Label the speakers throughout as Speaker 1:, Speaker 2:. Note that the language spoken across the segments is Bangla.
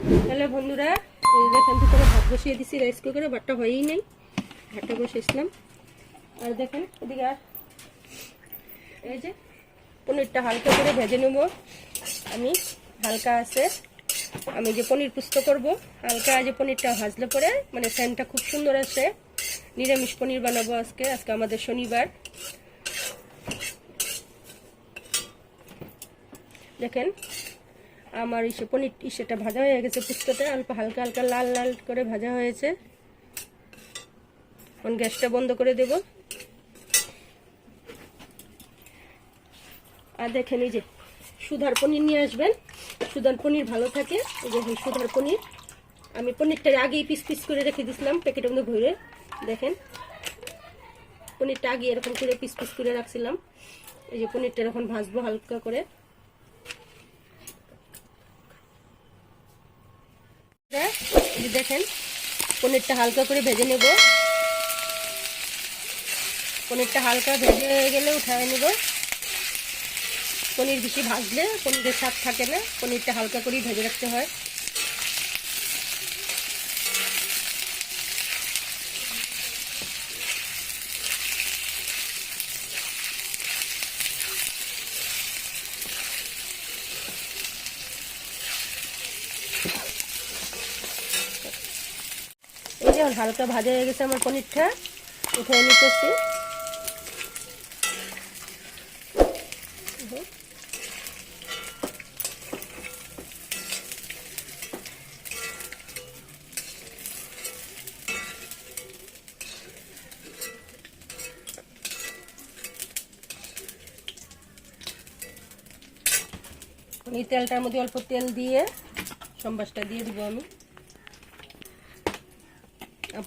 Speaker 1: হ্যালো বন্ধুরা, এই দেখেন দুপুরে ভাত বসিয়ে দিছি রাইস কুকারে, ভাতটা হয়েই নেই, ভাতটা বসিয়েছিলাম। আর দেখেন এদিকে আর এই যে পনিরটা হালকা করে ভেজে নেব আমি। হালকা আছে, আমি যে পনির পুস্ত করব, হালকা যে পনিরটা ভাজলে পরে মানে সেন্টটা খুব সুন্দর আসে। নিরামিষ পনির বানাবো আজকে আমাদের শনিবার। দেখেন আমার পনির ইসেটা ভাজা হয়ে গেছে, পুস্তটা অল্প হালকা হালকা লাল লাল করে ভাজা হয়েছে। এখন গ্যাসটা বন্ধ করে দেব। আর দেখেন এই যে সুধার পনির নিয়ে আসবেন, সুধার পনির ভালো থাকে। এই যে সুধার পনির, আমি পনিরটা আগেই পিস পিস করে রেখে দিয়েছিলাম প্যাকেটের মধ্যে ভরে। দেখেন পনিরটা আগে এরকম করে পিস পিস করে রাখছিলাম। এই যে পনিরটা এখন ভাজবো হালকা করে। দেখেন পনিরটা হালকা করে ভেজে নেব। পনিরটা হালকা ভেজে হয়ে গেলে উঠায় নেব। পনির বেশি ভাজলে পনিরের স্বাদ থাকে না, পনিরটা হালকা করেই ভেজে রাখতে হয়। এই যে হালকা ভাজা হয়ে গেছে আমার পনিরটা, উঠিয়ে নিতেছি। এই তেলটার মধ্যে অল্প তেল দিয়ে সম্বাসটা দিয়ে দিব আমি।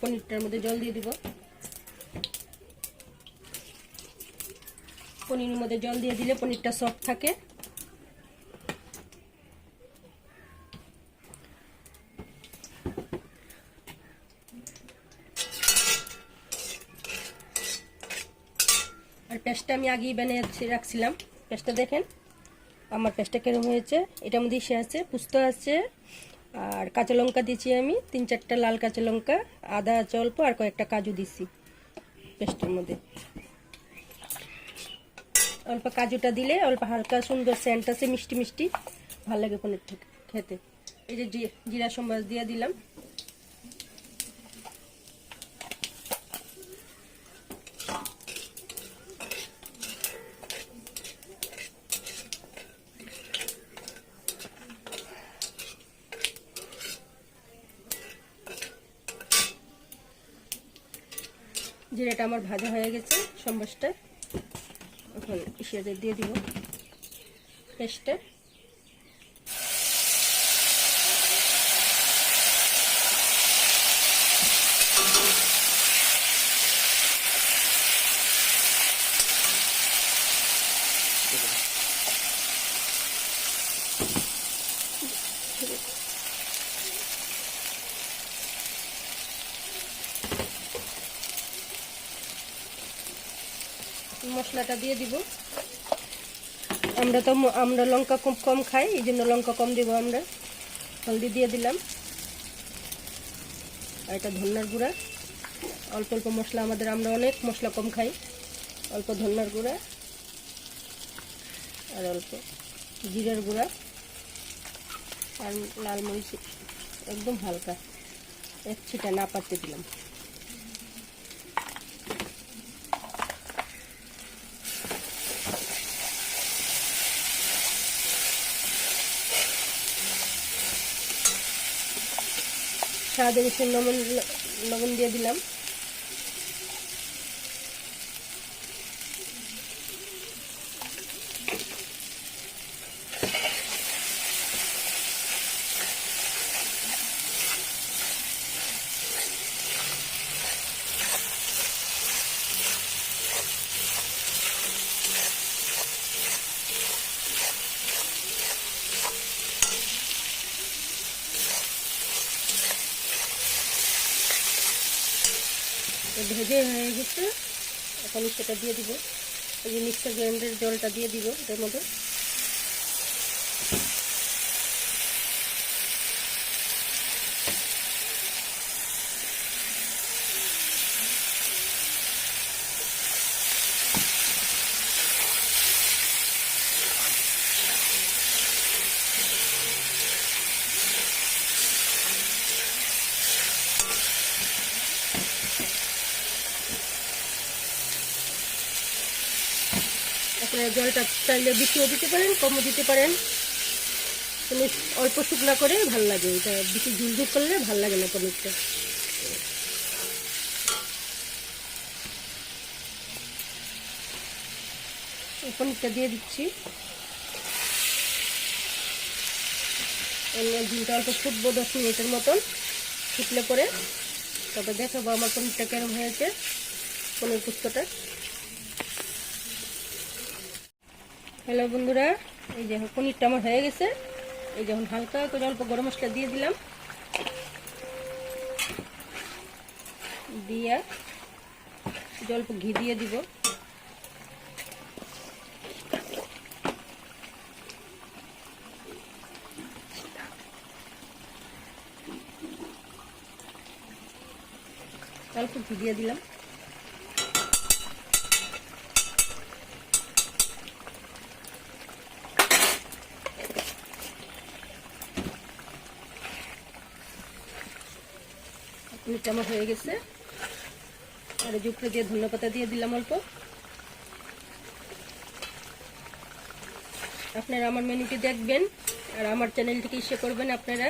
Speaker 1: পনিরটার মধ্যে জল দিয়ে দিব। পনিরের মধ্যে জল দিয়ে দিলে পনিরটা সফট থাকে। আর পেস্টটা আমি আগেই বানিয়ে রাখছিলাম। পেস্টটা দেখেন আমার পেস্টটা কেরম হয়েছে। এটার মধ্যে ইসে আছে, পুস্ত আছে, আর কাঁচা লঙ্কা দিয়েছি আমি 3-4টা লাল কাঁচা লঙ্কা, আদা আছে অল্প, আর কয়েকটা কাজু দিছি পেস্টের মধ্যে। অল্প কাজুটা দিলে অল্প হালকা সুন্দর সেন্ট আছে, মিষ্টি মিষ্টি ভালো লাগে পনির খেতে। এই যে জিরা সম্বাস দিয়ে দিলাম। জিরাটা আমার ভাজা হয়ে গেছে, সম্বাসটা এখন ইসে দিয়ে দিব পেস্টটা। মশলাটা দিয়ে দিব। আমরা লঙ্কা খুব কম খাই, এই জন্য লঙ্কা কম দিব আমরা। হলদি দিয়ে দিলাম, আর এটা ধনিয়ার গুঁড়া। অল্প অল্প মশলা, আমরা অনেক মশলা কম খাই। অল্প ধনিয়ার গুঁড়া আর অল্প জিরার গুঁড়া আর লাল মরিচ একদম হালকা এক ছিটা না পাততে দিলাম। স্বাদ অনুসারে লবণ দিয়ে দিলাম। ভেজে হয়ে গেছে, এখন সেটা দিয়ে দিব। এই যে মিক্সার গ্রাইন্ডারের জলটা দিয়ে দিব এটার মধ্যে। আপনারা জলটা চাইলে বেশিও দিতে পারেন, কমও দিতে পারেন। মানে অল্প শুকনা করে ভালো লাগে, এটা বেশি ঝুলঝুল করলে ভালো লাগে না পনিরটা। পনিরটা দিয়ে দিচ্ছি। ঝুলটা অল্প ফুটবো 10 মিনিটের মতন, ফুটলে পরে তবে দেখাবো আমার পনিরটা কেমন হয়েছে, পনির পুস্তটা। হ্যালো বন্ধুরা, এই যে পনিরটা আমার হয়ে গেছে। এই যখন হালকা করে অল্প গরম মশলা দিয়ে দিলাম, দিয়ে অল্প ঘি দিয়ে দিব। অল্প ঘি দিয়ে দিলাম। পনিরটা আমার হয়ে গেছে। আর এই উপরে দিয়ে ধনে পাতা দিয়ে দিলাম অল্প। আপনারা আমার মেনুটি দেখবেন আর আমার চ্যানেলটিকে শেয়ার করবেন আপনারা।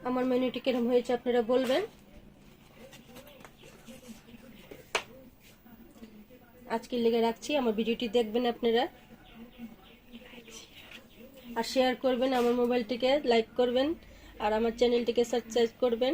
Speaker 1: আমার মেনুটি কেরম হয়েছে আপনারা বলবেন। আজকের লেগে রাখছি, আমার ভিডিওটি দেখবেন আপনারা আর শেয়ার করবেন, আমার মোবাইলটিকে লাইক করবেন আর আমার চ্যানেলটিকে সাবস্ক্রাইব করবেন।